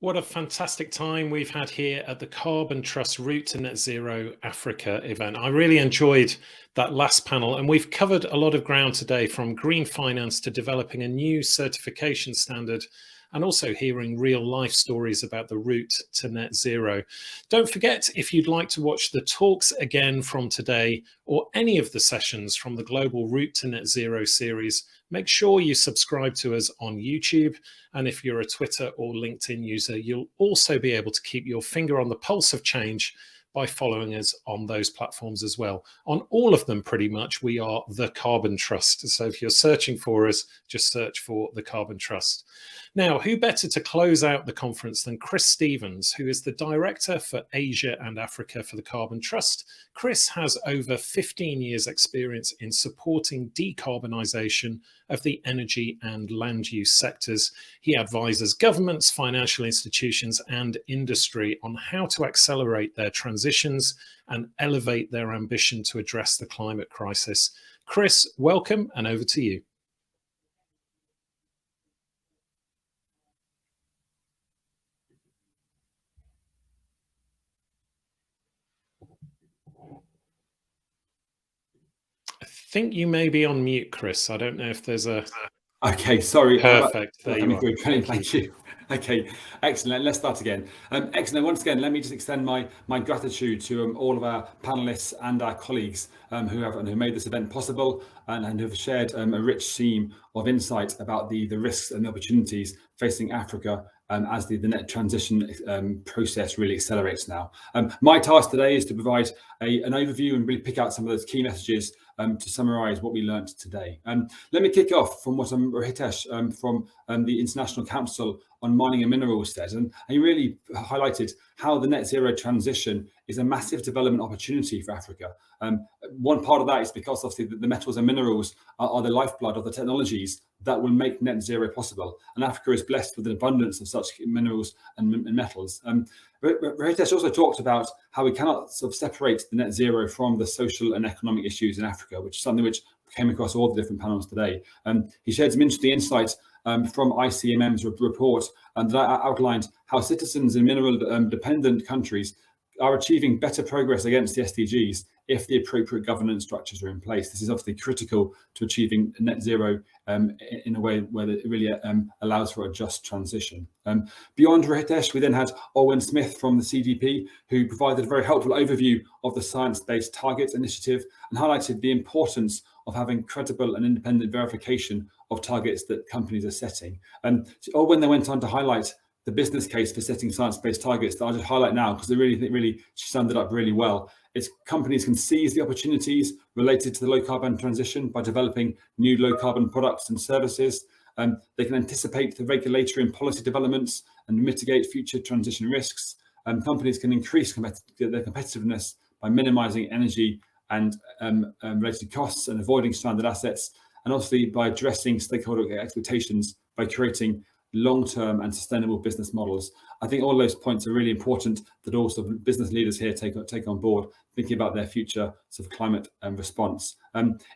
What a fantastic time we've had here at the Carbon Trust Route to Net Zero Africa event. I really enjoyed that last panel, and we've covered a lot of ground today, from green finance to developing a new certification standard, and also hearing real life stories about the route to net zero. Don't forget, if you'd like to watch the talks again from today or any of the sessions from the Global Route to Net Zero series, make sure you subscribe to us on YouTube. And if you're a Twitter or LinkedIn user, you'll also be able to keep your finger on the pulse of change by following us on those platforms as well. On all of them, pretty much, we are the Carbon Trust. So if you're searching for us, just search for the Carbon Trust. Now, who better to close out the conference than Chris Stevens, who is the Director for Asia and Africa for the Carbon Trust. Chris has over 15 years experience in supporting decarbonisation of the energy and land use sectors. He advises governments, financial institutions and industry on how to accelerate their transitions and elevate their ambition to address the climate crisis. Chris, welcome, and over to you. I think you may be on mute, Chris. I don't know if there's a... Okay, sorry. Perfect. There you are. Thank you. Okay, excellent. Let's start again. Excellent. Once again, let me just extend my gratitude to all of our panelists and our colleagues who made this event possible and who have shared a rich theme of insight about the risks and the opportunities facing Africa as the net transition process really accelerates now. My task today is to provide an overview and really pick out some of those key messages to summarise what we learned today. Let me kick off from what Rohitesh from the International Council on Mining and Minerals said, and he really highlighted how the net zero transition is a massive development opportunity for Africa. One part of that is because obviously the metals and minerals are the lifeblood of the technologies that will make net zero possible, and Africa is blessed with an abundance of such minerals and metals. Rohitesh also talked about how we cannot sort of separate the net zero from the social and economic issues in Africa, which is something which came across all the different panels today. He shared some interesting insights from ICMM's report that outlined how citizens in mineral dependent countries are achieving better progress against the SDGs if the appropriate governance structures are in place. This is obviously critical to achieving net zero in a way where it really allows for a just transition. Beyond Rohitesh, we then had Owen Smith from the CDP, who provided a very helpful overview of the Science-Based Targets Initiative and highlighted the importance of having credible and independent verification of targets that companies are setting. Owen then went on to highlight the business case for setting science-based targets that I'll just highlight now because they really summed it up really well. It's companies can seize the opportunities related to the low carbon transition by developing new low carbon products and services. They can anticipate the regulatory and policy developments and mitigate future transition risks. Companies can increase their competitiveness by minimizing energy and related costs and avoiding stranded assets, and obviously by addressing stakeholder expectations by creating long-term and sustainable business models. I think all those points are really important that also business leaders here take on board, thinking about their future sort of climate response.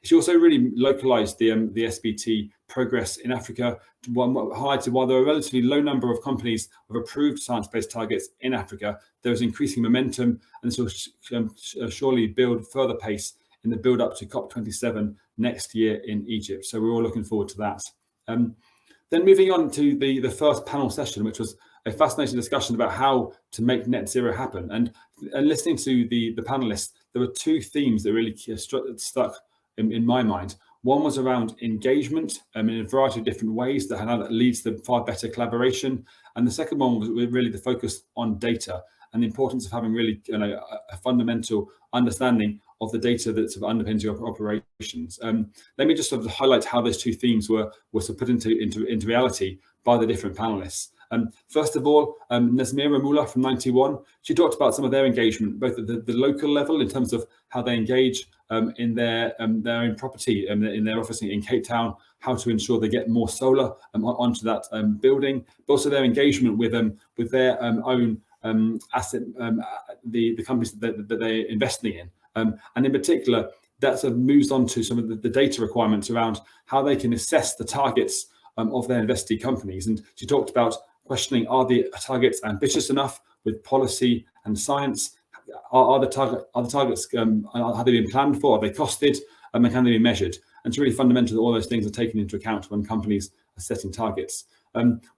She also really localized the SBT progress in Africa, highlighted while there are a relatively low number of companies with approved science-based targets in Africa, there is increasing momentum, and this will surely build further pace in the build up to COP27 next year in Egypt. So we're all looking forward to that. Then moving on to the first panel session, which was a fascinating discussion about how to make net zero happen. And listening to the panelists, there were two themes that really stuck in my mind. One was around engagement in a variety of different ways that leads to far better collaboration. And the second one was really the focus on data and the importance of having really a fundamental understanding of the data that sort of underpins your operations. Let me just sort of highlight how those two themes were sort of put into reality by the different panelists. First of all, Nazmira Mullah from 91, she talked about some of their engagement, both at the local level in terms of how they engage in their own property, in their office in Cape Town, how to ensure they get more solar onto that building, but also their engagement with their own asset, the companies that they're investing in. And in particular, that sort of moves on to some of the data requirements around how they can assess the targets of their investee companies. And she talked about questioning, are the targets ambitious enough with policy and science? Are the targets, have they been planned for? Are they costed? And can they be measured? And it's really fundamental that all those things are taken into account when companies are setting targets.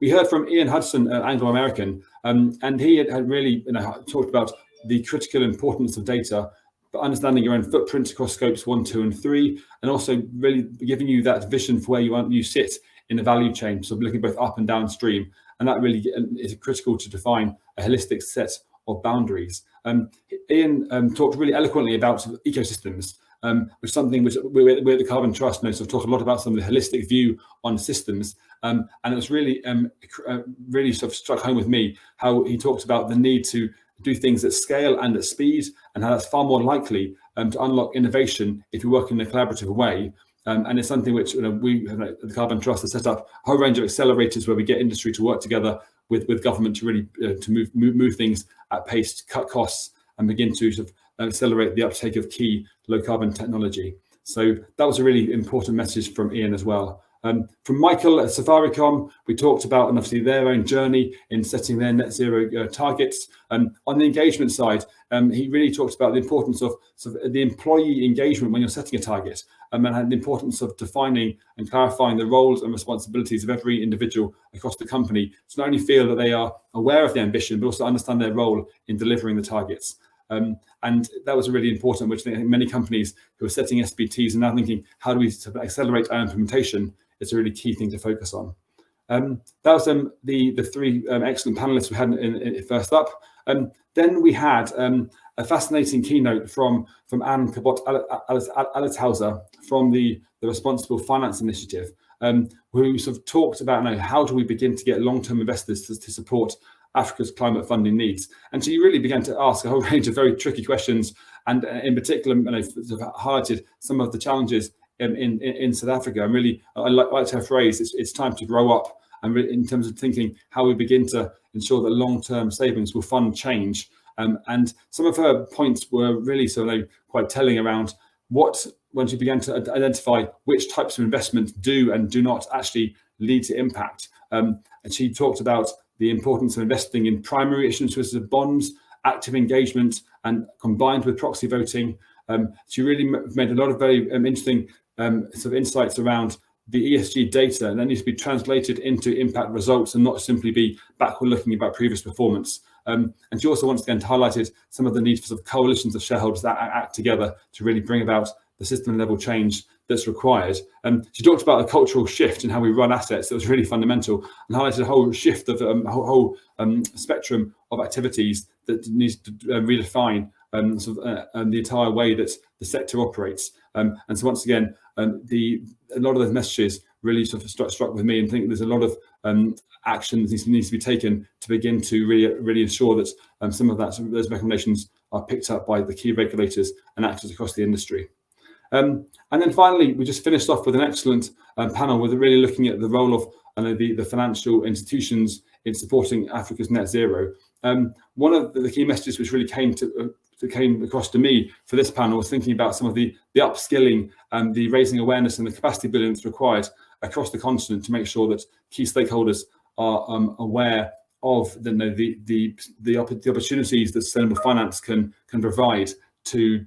We heard from Ian Hudson, Anglo American, and he had really talked about the critical importance of data, but understanding your own footprint across scopes 1, 2, and 3, and also really giving you that vision for where you sit in the value chain, so looking both up and downstream, and that really is critical to define a holistic set of boundaries. Ian talked really eloquently about ecosystems, which is something which we at the Carbon Trust talk a lot about, some of the holistic view on systems, and it was really really sort of struck home with me how he talked about the need to do things at scale and at speed, and how that's far more likely to unlock innovation if you work in a collaborative way. And it's something which we at the Carbon Trust have set up a whole range of accelerators where we get industry to work together with government to really to move things at pace, to cut costs, and begin to sort of accelerate the uptake of key low carbon technology. So that was a really important message from Ian as well. From Michael at Safaricom, we talked about, and obviously their own journey in setting their net zero targets. On the engagement side, he really talked about the importance of the employee engagement when you're setting a target, and the importance of defining and clarifying the roles and responsibilities of every individual across the company to not only feel that they are aware of the ambition, but also understand their role in delivering the targets. And that was really important, which I think many companies who are setting SBTs are now thinking, how do we sort of accelerate our implementation? It's a really key thing to focus on. That was the three excellent panelists we had in first up. Then we had a fascinating keynote from Anne Cabot-Alethauser from the Responsible Finance Initiative, who sort of talked about how do we begin to get long-term investors to support Africa's climate funding needs. And she really began to ask a whole range of very tricky questions, and in particular sort of highlighted some of the challenges in South Africa. And really, I like her phrase, it's time to grow up, and really in terms of thinking how we begin to ensure that long-term savings will fund change. And some of her points were really sort of quite telling around when she began to identify which types of investments do and do not actually lead to impact. And she talked about the importance of investing in primary issuances of bonds, active engagement, and combined with proxy voting. She really made a lot of very interesting sort of insights around the ESG data, and that needs to be translated into impact results and not simply be backward looking about previous performance. And she also once again highlighted some of the need for sort of coalitions of shareholders that act together to really bring about the system level change that's required. She talked about a cultural shift in how we run assets that was really fundamental, and highlighted a whole shift of whole spectrum of activities that needs to redefine the entire way that the sector operates. And so once again, a lot of those messages really sort of struck with me, and think there's a lot of action that needs to be taken to begin to really ensure that some of those recommendations are picked up by the key regulators and actors across the industry. And then finally, we just finished off with an excellent panel with really looking at the role of the financial institutions in supporting Africa's net zero. One of the key messages which really came across to me for this panel was thinking about some of the upskilling and the raising awareness and the capacity building that's required across the continent to make sure that key stakeholders are aware of the opportunities that sustainable finance can provide to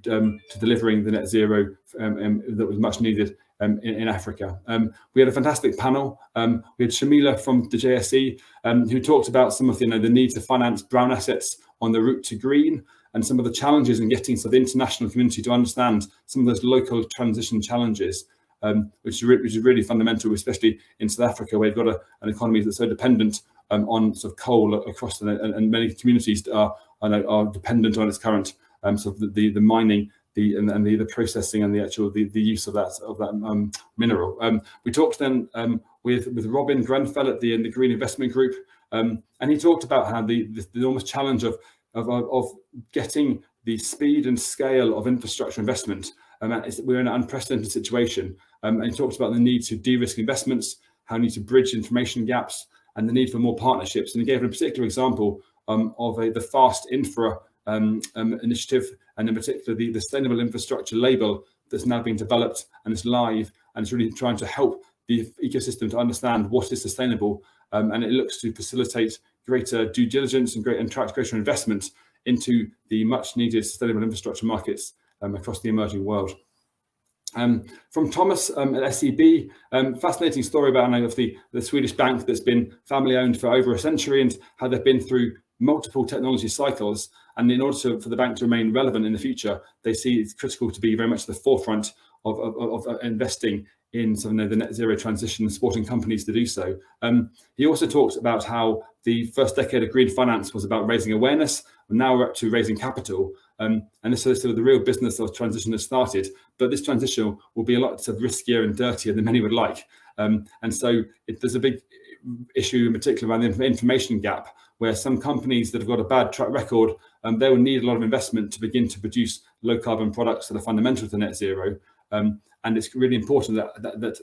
delivering the net zero that was much needed in Africa. We had a fantastic panel. We had Shamila from the JSE, who talked about some of the need to finance brown assets on the route to green, and some of the challenges in getting the international community to understand some of those local transition challenges, which is really fundamental, especially in South Africa, where you've got an economy that's so dependent on sort of coal across, and many communities are dependent on its current sort of the mining, the processing, and the use of that mineral. We talked then with Robin Grenfell at the Green Investment Group, and he talked about how the enormous challenge of getting the speed and scale of infrastructure investment. We're in an unprecedented situation, and he talked about the need to de-risk investments, how we need to bridge information gaps, and the need for more partnerships. And he gave a particular example of the Fast Infra initiative, and in particular the Sustainable Infrastructure label that's now being developed and is live, and it's really trying to help the ecosystem to understand what is sustainable and it looks to facilitate greater due diligence and attract greater investment into the much needed sustainable infrastructure markets across the emerging world. From Thomas at SEB, fascinating story about the Swedish bank that's been family owned for over a century and how they've been through multiple technology cycles. And in order for the bank to remain relevant in the future, they see it's critical to be very much at the forefront of investing in some of the net zero transition and supporting companies to do so. He also talks about how the first decade of green finance was about raising awareness, and now we're up to raising capital. And this is sort of the real business of transition has started, but this transition will be a lot sort of riskier and dirtier than many would like. And so there's a big issue in particular around the information gap, where some companies that have got a bad track record, they will need a lot of investment to begin to produce low carbon products that are fundamental to net zero. And it's really important that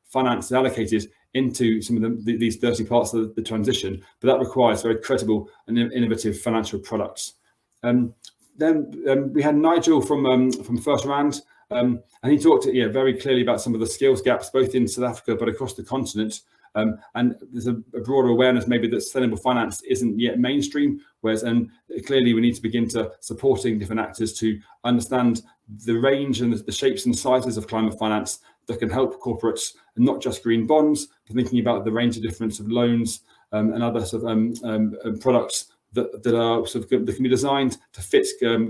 finance is allocated into some of these dirty parts of the transition, but that requires very credible and innovative financial products. Then we had Nigel from First Rand, and he talked very clearly about some of the skills gaps, both in South Africa but across the continent. And there's a broader awareness maybe that sustainable finance isn't yet mainstream, whereas clearly we need to begin to supporting different actors to understand the range and the shapes and sizes of climate finance that can help corporates, and not just green bonds, but thinking about the range of different sort of loans and other sort of products that are sort of that can be designed to fit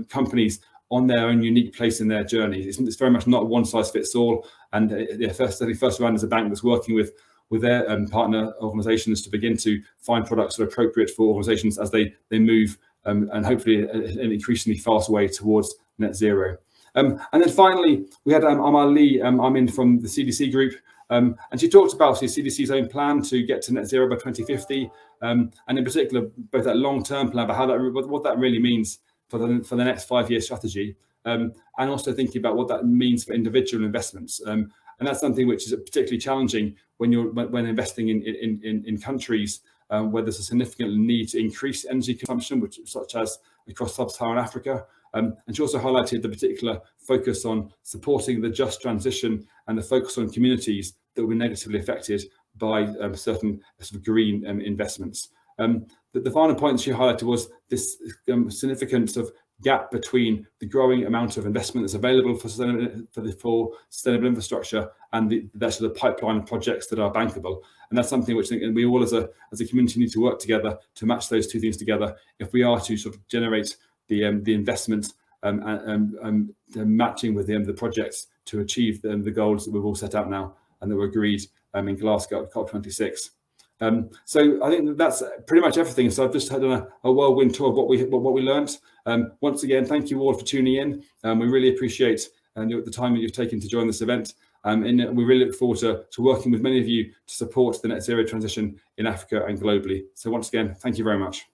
companies on their own unique place in their journey. It's very much not one size fits all. And First Rand is a bank that's working with their partner organisations to begin to find products that are appropriate for organisations as they move and hopefully an increasingly fast way towards net zero. And then finally, we had Amal Lee, I'm from the CDC group, and she talked about the CDC's own plan to get to net zero by 2050, and in particular, both that long-term plan, but what that really means for the next 5-year strategy, and also thinking about what that means for individual investments. And that's something which is particularly challenging when investing in countries where there's a significant need to increase energy consumption, such as across sub-Saharan Africa. And she also highlighted the particular focus on supporting the just transition and the focus on communities that were negatively affected by certain sort of green investments. The final point she highlighted was this significant sort of gap between the growing amount of investment that's available for sustainable infrastructure and the sort of pipeline of projects that are bankable. And that's something which I think we all as a community need to work together to match those two things together if we are to sort of generate the investment and matching with the projects to achieve the goals that we've all set out now and that were agreed in Glasgow at COP26. So I think that's pretty much everything. So I've just had a whirlwind tour of what we learned. Once again, thank you all for tuning in. We really appreciate the time that you've taken to join this event. And we really look forward to working with many of you to support the net zero transition in Africa and globally. So once again, thank you very much.